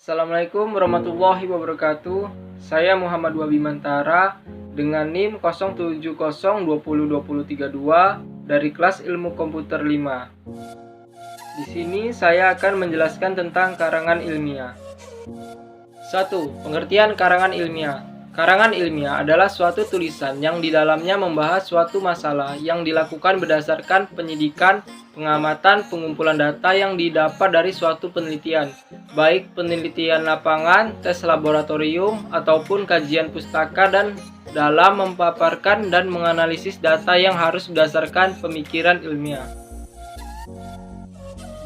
Assalamualaikum warahmatullahi wabarakatuh. Saya Muhammad Wabimantara dengan NIM 070202032 dari kelas Ilmu Komputer 5. Di sini saya akan menjelaskan tentang karangan ilmiah. 1. Pengertian karangan ilmiah. Karangan ilmiah adalah suatu tulisan yang di dalamnya membahas suatu masalah yang dilakukan berdasarkan penyidikan, pengamatan, pengumpulan data yang didapat dari suatu penelitian, baik penelitian lapangan, tes laboratorium, ataupun kajian pustaka dan dalam memaparkan dan menganalisis data yang harus berdasarkan pemikiran ilmiah.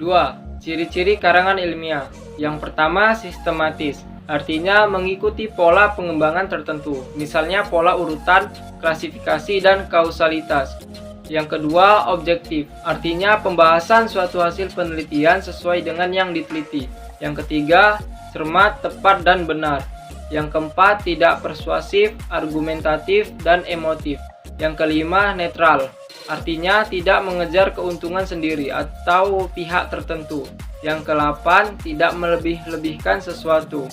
2. Ciri-ciri karangan ilmiah. Yang pertama, sistematis. Artinya mengikuti pola pengembangan tertentu, misalnya pola urutan, klasifikasi, dan kausalitas. Yang kedua, objektif. Artinya pembahasan suatu hasil penelitian sesuai dengan yang diteliti. Yang ketiga, cermat, tepat, dan benar. Yang keempat, tidak persuasif, argumentatif, dan emotif. Yang kelima, netral. Artinya tidak mengejar keuntungan sendiri atau pihak tertentu. Yang ke-8, tidak melebih-lebihkan sesuatu.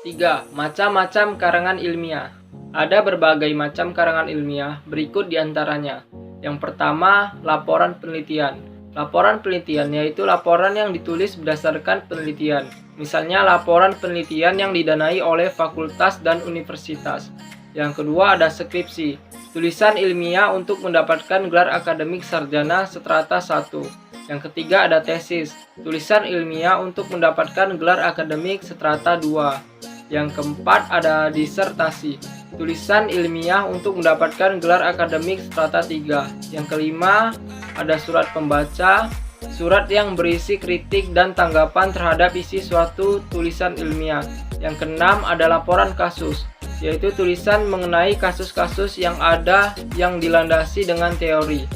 3. Macam-macam karangan ilmiah. Ada berbagai macam karangan ilmiah, berikut diantaranya. Yang pertama, laporan penelitian. Laporan penelitian yaitu laporan yang ditulis berdasarkan penelitian. Misalnya laporan penelitian yang didanai oleh fakultas dan universitas. Yang kedua ada skripsi. Tulisan ilmiah untuk mendapatkan gelar akademik sarjana strata 1. Yang ketiga ada tesis. Tulisan ilmiah untuk mendapatkan gelar akademik strata 2. Yang keempat ada disertasi, tulisan ilmiah untuk mendapatkan gelar akademik strata 3. Yang kelima ada surat pembaca, surat yang berisi kritik dan tanggapan terhadap isi suatu tulisan ilmiah. Yang keenam ada laporan kasus, yaitu tulisan mengenai kasus-kasus yang ada yang dilandasi dengan teori.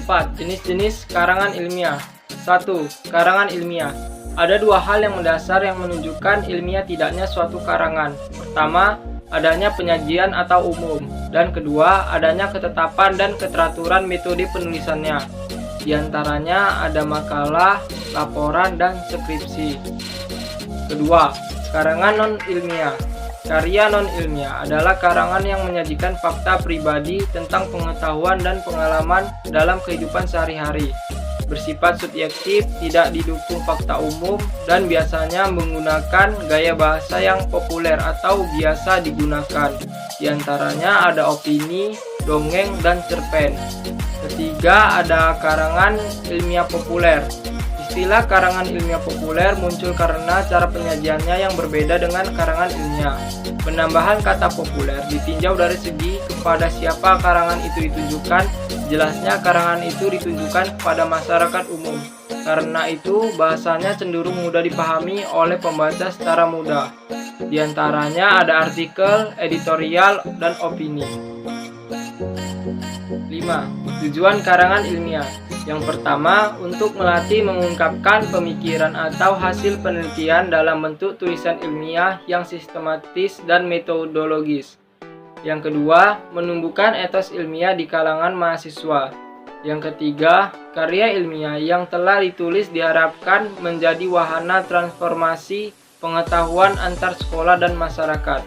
4. Jenis-jenis karangan ilmiah. 1. Karangan ilmiah. Ada dua hal yang mendasar yang menunjukkan ilmiah tidaknya suatu karangan. Pertama, adanya penyajian atau umum. Dan kedua, adanya ketetapan dan keteraturan metode penulisannya. Di antaranya ada makalah, laporan, dan skripsi. Kedua, karangan non-ilmiah. Karya non-ilmiah adalah karangan yang menyajikan fakta pribadi tentang pengetahuan dan pengalaman dalam kehidupan sehari-hari. Bersifat subjektif, tidak didukung fakta umum, dan biasanya menggunakan gaya bahasa yang populer atau biasa digunakan. Di antaranya ada opini, dongeng, dan cerpen. Ketiga, ada karangan ilmiah populer. Istilah karangan ilmiah populer muncul karena cara penyajiannya yang berbeda dengan karangan ilmiah. Penambahan kata populer ditinjau dari segi kepada siapa karangan itu ditujukan. Jelasnya karangan itu ditujukan kepada masyarakat umum. Karena itu bahasanya cenderung mudah dipahami oleh pembaca secara mudah. Di antaranya ada artikel, editorial, dan opini. 5. Tujuan karangan ilmiah. Yang pertama, untuk melatih mengungkapkan pemikiran atau hasil penelitian dalam bentuk tulisan ilmiah yang sistematis dan metodologis. Yang kedua, menumbuhkan etos ilmiah di kalangan mahasiswa. Yang ketiga, karya ilmiah yang telah ditulis diharapkan menjadi wahana transformasi pengetahuan antar sekolah dan masyarakat.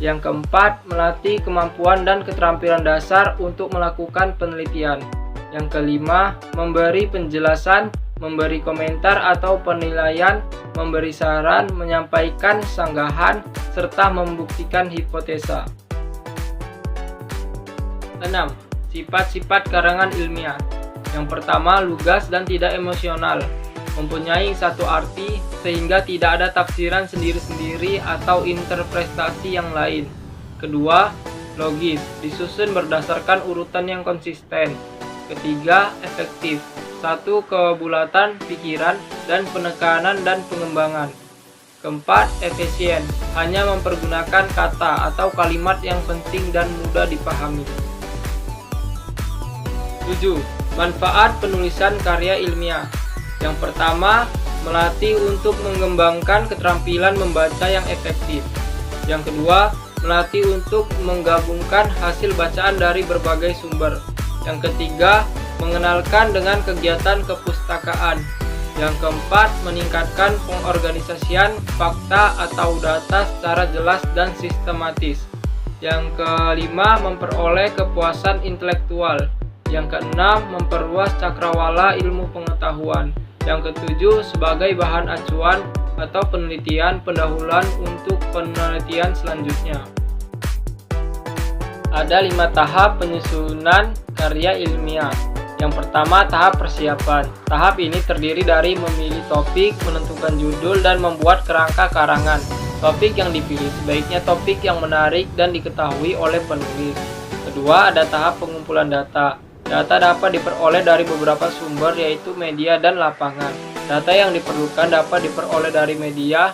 Yang keempat, melatih kemampuan dan keterampilan dasar untuk melakukan penelitian. Yang kelima, memberi penjelasan, memberi komentar atau penilaian, memberi saran, menyampaikan sanggahan, serta membuktikan hipotesa. 6. Sifat-sifat karangan ilmiah. Yang pertama, lugas dan tidak emosional. Mempunyai satu arti sehingga tidak ada tafsiran sendiri-sendiri atau interpretasi yang lain. Kedua, logis, disusun berdasarkan urutan yang konsisten. Ketiga, efektif, satu kebulatan pikiran dan penekanan dan pengembangan. Keempat, efisien, hanya mempergunakan kata atau kalimat yang penting dan mudah dipahami. 7. Manfaat penulisan karya ilmiah. Yang pertama, melatih untuk mengembangkan keterampilan membaca yang efektif. Yang kedua, melatih untuk menggabungkan hasil bacaan dari berbagai sumber. Yang ketiga, mengenalkan dengan kegiatan kepustakaan. Yang keempat, meningkatkan pengorganisasian fakta atau data secara jelas dan sistematis. Yang kelima, memperoleh kepuasan intelektual. Yang keenam, memperluas cakrawala ilmu pengetahuan. Yang ketujuh, sebagai bahan acuan atau penelitian pendahuluan untuk penelitian selanjutnya. Ada 5 tahap penyusunan karya ilmiah. Yang pertama, tahap persiapan. Tahap ini terdiri dari memilih topik, menentukan judul, dan membuat kerangka karangan. Topik yang dipilih sebaiknya topik yang menarik dan diketahui oleh penulis. Kedua, ada tahap pengumpulan data. Data dapat diperoleh dari beberapa sumber, yaitu media dan lapangan. Data yang diperlukan dapat diperoleh dari media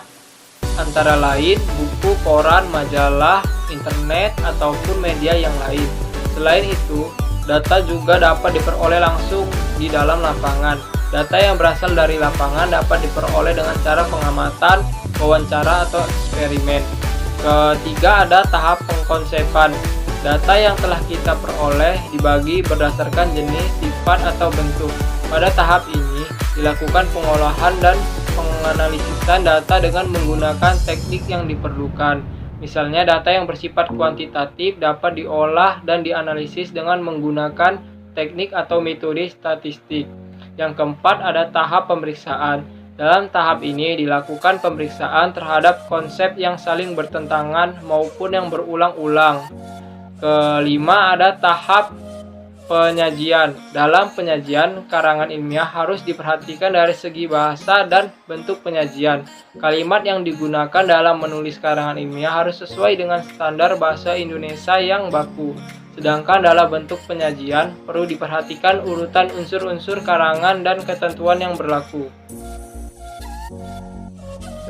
antara lain buku, koran, majalah, internet, ataupun media yang lain. Selain itu, data juga dapat diperoleh langsung di dalam lapangan. Data yang berasal dari lapangan dapat diperoleh dengan cara pengamatan, wawancara, atau eksperimen. Ketiga, ada tahap pengkonsepan. Data yang telah kita peroleh dibagi berdasarkan jenis, sifat, atau bentuk. Pada tahap ini, dilakukan pengolahan dan penganalisisan data dengan menggunakan teknik yang diperlukan. Misalnya, data yang bersifat kuantitatif dapat diolah dan dianalisis dengan menggunakan teknik atau metode statistik. Yang keempat, ada tahap pemeriksaan. Dalam tahap ini dilakukan pemeriksaan terhadap konsep yang saling bertentangan maupun yang berulang-ulang. Kelima, ada tahap penyajian. Dalam penyajian, karangan ilmiah harus diperhatikan dari segi bahasa dan bentuk penyajian. Kalimat yang digunakan dalam menulis karangan ilmiah harus sesuai dengan standar bahasa Indonesia yang baku. Sedangkan dalam bentuk penyajian, perlu diperhatikan urutan unsur-unsur karangan dan ketentuan yang berlaku.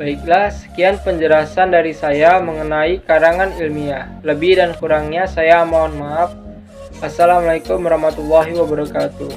Baiklah, sekian penjelasan dari saya mengenai karangan ilmiah. Lebih dan kurangnya saya mohon maaf. Assalamualaikum warahmatullahi wabarakatuh.